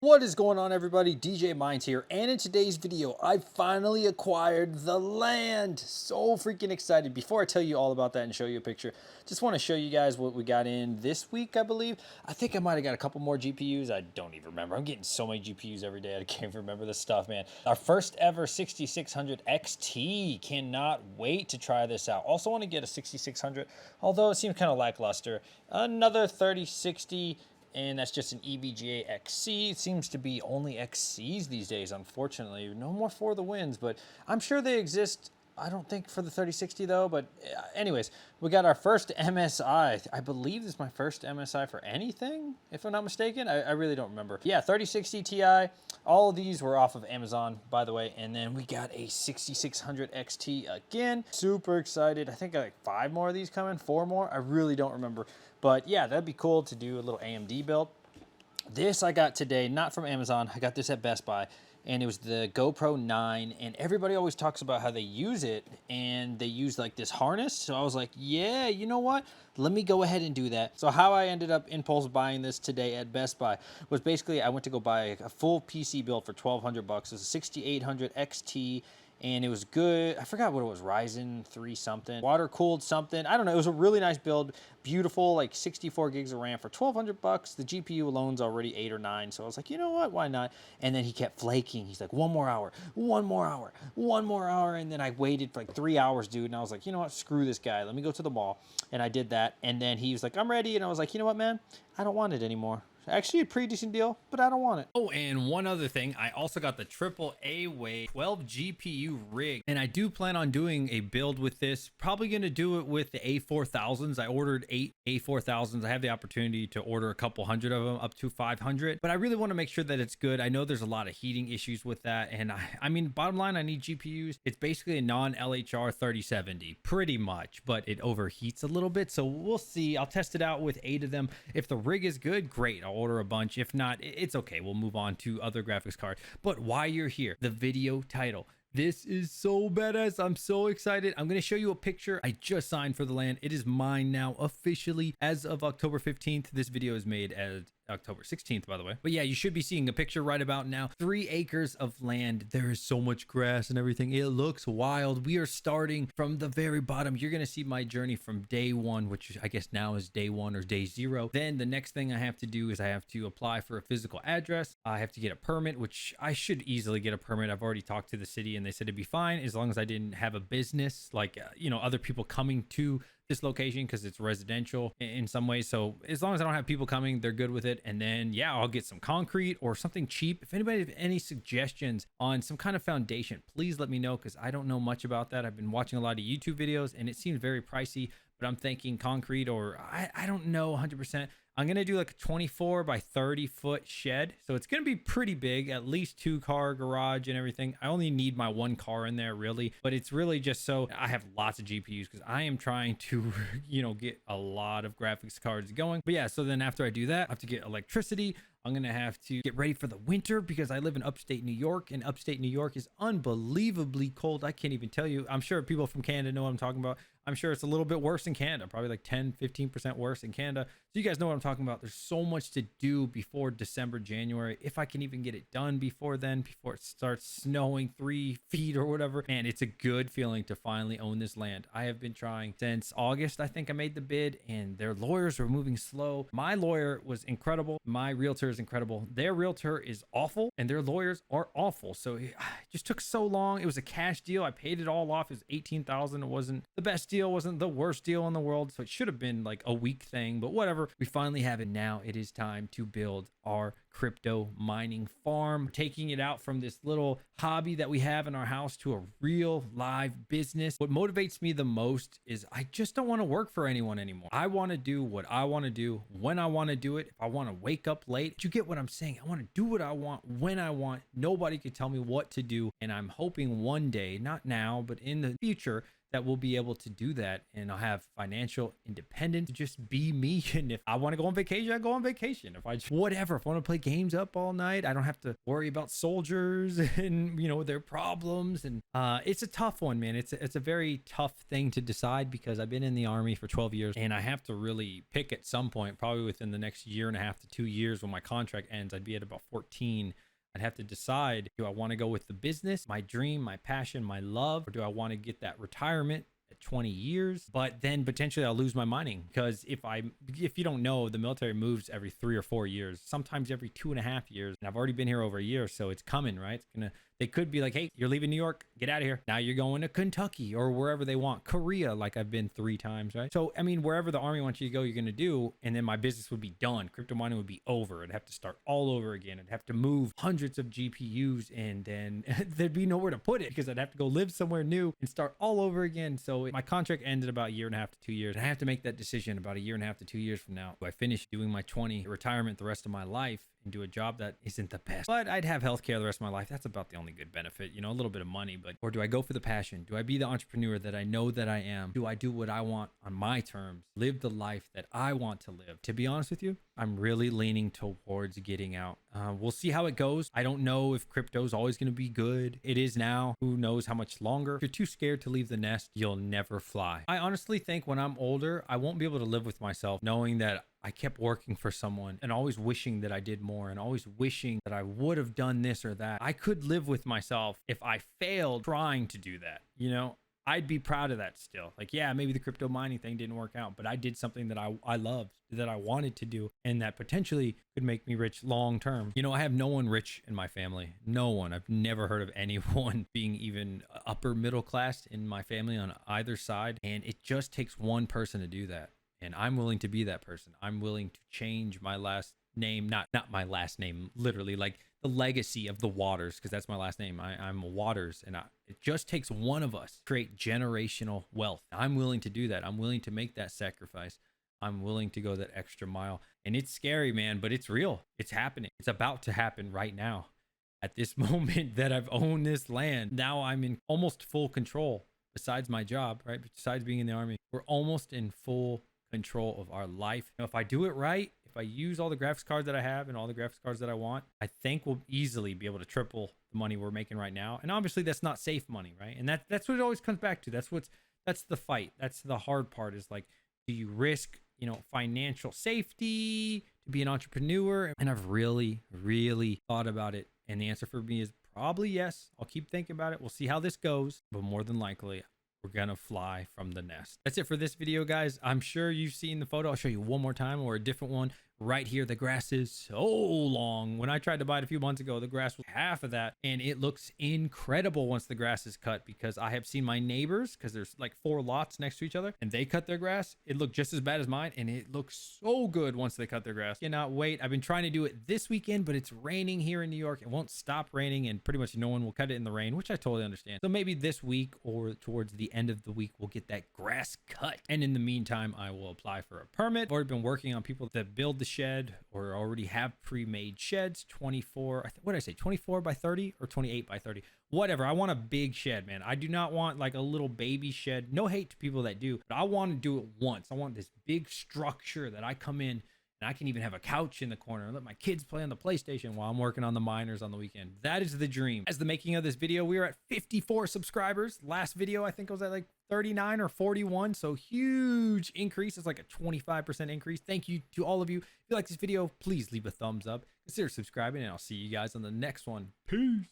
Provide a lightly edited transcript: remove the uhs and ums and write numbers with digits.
What is going on, everybody? DJ Minds here, and in today's video I finally acquired the land. So freaking excited. Before I tell you all about that and show you a picture, just want to show you guys what we got in this week. I believe I think I might have got a couple more GPUs. I don't even remember. I'm getting so many GPUs every day I can't remember this stuff, man. Our first ever 6600 XT. Cannot wait to try this out. Also want to get a 6600, although it seems kind of lackluster. Another 3060, and that's just an EVGA XC. It seems to be only XCs these days, unfortunately. No more For the Wins, but I'm sure they exist. I don't think for the 3060 though, but anyways, we got our first MSI. I believe this is my first MSI for anything, if I'm not mistaken. I really don't remember. Yeah, 3060 Ti. All of these were off of Amazon, by the way. And then we got a 6600 XT again. Super excited. I think I like 5 more of these coming, 4 more. I really don't remember. But yeah, that'd be cool to do a little AMD build. This I got today, not from Amazon. I got this at Best Buy, and it was the GoPro 9. And everybody always talks about how they use it, and they use like this harness. So I was like, yeah, you know what? Let me go ahead and do that. So how I ended up impulse buying this today at Best Buy was basically I went to go buy a full PC build for $1,200. It was a 6800 XT. And it was good. I forgot what it was, Ryzen 3 something, water cooled something. I don't know. It was a really nice build, beautiful, like 64 gigs of RAM for $1,200. The GPU alone's already 8 or 9. So I was like, you know what? Why not? And then he kept flaking. He's like, one more hour, one more hour, one more hour. And then I waited for like 3 hours, dude. And I was like, you know what? Screw this guy. Let me go to the mall. And I did that. And then he was like, I'm ready. And I was like, you know what, man? I don't want it anymore. Actually, a pretty decent deal, but I don't want it. Oh, and one other thing, I also got the AAA weight 12 GPU rig, and I do plan on doing a build with this. Probably going to do it with the A4000s. I ordered 8 A4000s. I have the opportunity to order a couple hundred of them, up to 500, but I really want to make sure that it's good. I know there's a lot of heating issues with that, and I mean, bottom line, I need GPUs. It's basically a non-LHR 3070, pretty much, but it overheats a little bit, so we'll see. I'll test it out with 8 of them. If the rig is good, great. I'll order a bunch. If not, it's okay. We'll move on to other graphics cards. But while you're here, the video title. This is so badass. I'm so excited. I'm going to show you a picture. I just signed for the land. It is mine now officially as of October 15th. This video is made as October 16th, by the way. But yeah, you should be seeing a picture right about now. 3 acres of land. There is so much grass and everything. It looks wild. We are starting from the very bottom. You're going to see my journey from day 1, which I guess now is day 1 or day 0. Then the next thing I have to do is I have to apply for a physical address. I have to get a permit, which I should easily get a permit. I've already talked to the city and they said it'd be fine as long as I didn't have a business, like, you know, other people coming to this location because it's residential in some ways. So as long as I don't have people coming, they're good with it. And then yeah, I'll get some concrete or something cheap. If anybody has any suggestions on some kind of foundation, please let me know, because I don't know much about that. I've been watching a lot of YouTube videos and it seems very pricey, but I'm thinking concrete, or I don't know 100%. I'm going to do like a 24 by 30 foot shed. So it's going to be pretty big, at least 2-car garage and everything. I only need my 1 car in there really, but it's really just so I have lots of GPUs, because I am trying to, you know, get a lot of graphics cards going. But yeah, so then after I do that, I have to get electricity. I'm going to have to get ready for the winter because I live in upstate New York, and upstate New York is unbelievably cold. I can't even tell you. I'm sure people from Canada know what I'm talking about. I'm sure it's a little bit worse in Canada, probably like 10-15% worse in Canada. So you guys know what I'm talking about. There's so much to do before December, January. If I can even get it done before then, before it starts snowing 3 feet or whatever. Man, it's a good feeling to finally own this land. I have been trying since August. I think I made the bid, and their lawyers were moving slow. My lawyer was incredible. My realtor is incredible. Their realtor is awful, and their lawyers are awful. So it just took so long. It was a cash deal. I paid it all off. It was $18,000. It wasn't the best deal, wasn't the worst deal in the world. So it should have been like a week thing, but whatever. We finally have it now. It is time to build our crypto mining farm, taking it out from this little hobby that we have in our house to a real live business. What motivates me the most is I just don't want to work for anyone anymore. I want to do what I want to do when I want to do it. If I want to wake up late, you get what I'm saying? I want to do what I want when I want. Nobody can tell me what to do. And I'm hoping one day, not now, but in the future, that will be able to do that, and I'll have financial independence to just be me. And if I want to go on vacation, I go on vacation. If I just, whatever, if I want to play games up all night, I don't have to worry about soldiers and their problems. And it's a tough one, man. It's a very tough thing to decide, because I've been in the Army for 12 years, and I have to really pick at some point, probably within the next year and a half to 2 years when my contract ends. I'd be at about 14. I'd have to decide, do I want to go with the business, my dream, my passion, my love, or do I want to get that retirement at 20 years? But then potentially I'll lose my mining, because if you don't know, the military moves every 3 or 4 years, sometimes every 2.5 years. And I've already been here over a year, so it's coming, right? They could be like, hey, you're leaving New York, get out of here. Now you're going to Kentucky or wherever they want. Korea, like I've been 3 times, right? So, I mean, wherever the Army wants you to go, you're going to do. And then my business would be done. Crypto mining would be over. I'd have to start all over again. I'd have to move hundreds of GPUs, and then there'd be nowhere to put it, because I'd have to go live somewhere new and start all over again. So my contract ended about 1.5 to 2 years. I have to make that decision about 1.5 to 2 years from now. Do I finish doing my 20 retirement the rest of my life and do a job that isn't the best, but I'd have healthcare the rest of my life? That's about the only good benefit, a little bit of money. But or do I go for the passion? Do I be the entrepreneur that I know that I am? Do I do what I want on my terms, live the life that I want to live? To be honest with you, I'm really leaning towards getting out. We'll see how it goes. I don't know if crypto is always going to be good. It is now. Who knows how much longer? If you're too scared to leave the nest, you'll never fly. I honestly think when I'm older, I won't be able to live with myself knowing that I kept working for someone and always wishing that I did more, and always wishing that I would have done this or that. I could live with myself if I failed trying to do that. I'd be proud of that still. Like, yeah, maybe the crypto mining thing didn't work out, but I did something that I loved, that I wanted to do, and that potentially could make me rich long term. I have no one rich in my family. No one. I've never heard of anyone being even upper middle class in my family on either side. And it just takes one person to do that. And I'm willing to be that person. I'm willing to change my last name, not my last name, literally, like the legacy of the Waters, because that's my last name. I'm Waters, and it just takes one of us to create generational wealth. I'm willing to do that. I'm willing to make that sacrifice. I'm willing to go that extra mile. And it's scary, man, but it's real. It's happening. It's about to happen right now. At this moment that I've owned this land, now I'm in almost full control. Besides my job, right? Besides being in the Army, we're almost in full control of our life. If I do it right, if I use all the graphics cards that I have and all the graphics cards that I want, I think we'll easily be able to triple the money we're making right now. And obviously that's not safe money, right? And that's what it always comes back to. That's the fight. That's the hard part, is like, do you risk, financial safety to be an entrepreneur? And I've really, really thought about it. And the answer for me is probably yes. I'll keep thinking about it. We'll see how this goes, but more than likely, we're gonna fly from the nest. That's it for this video, guys. I'm sure you've seen the photo. I'll show you one more time, or a different one. Right here, the grass is so long. When I tried to buy it a few months ago, the grass was half of that, and it looks incredible once the grass is cut, because I have seen my neighbors, because there's like 4 lots next to each other, and they cut their grass. It looked just as bad as mine, and it looks so good once they cut their grass. Cannot wait. I've been trying to do it this weekend, but it's raining here in New York. It won't stop raining, and pretty much no one will cut it in the rain, which I totally understand. So maybe this week or towards the end of the week, we'll get that grass cut. And in the meantime, I will apply for a permit. I've already been working on people that build the shed or already have pre-made sheds. 24, what did I say, 24 by 30 or 28 by 30, whatever. I want a big shed, man. I do not want like a little baby shed. No hate to people that do, but I want to do it once. I want this big structure that I come in and I can even have a couch in the corner and let my kids play on the PlayStation while I'm working on the miners on the weekend. That is the dream. As the making of this video, we are at 54 subscribers. Last video, I think I was at like 39 or 41. So huge increase. It's like a 25% increase. Thank you to all of you. If you like this video, please leave a thumbs up. Consider subscribing, and I'll see you guys on the next one. Peace.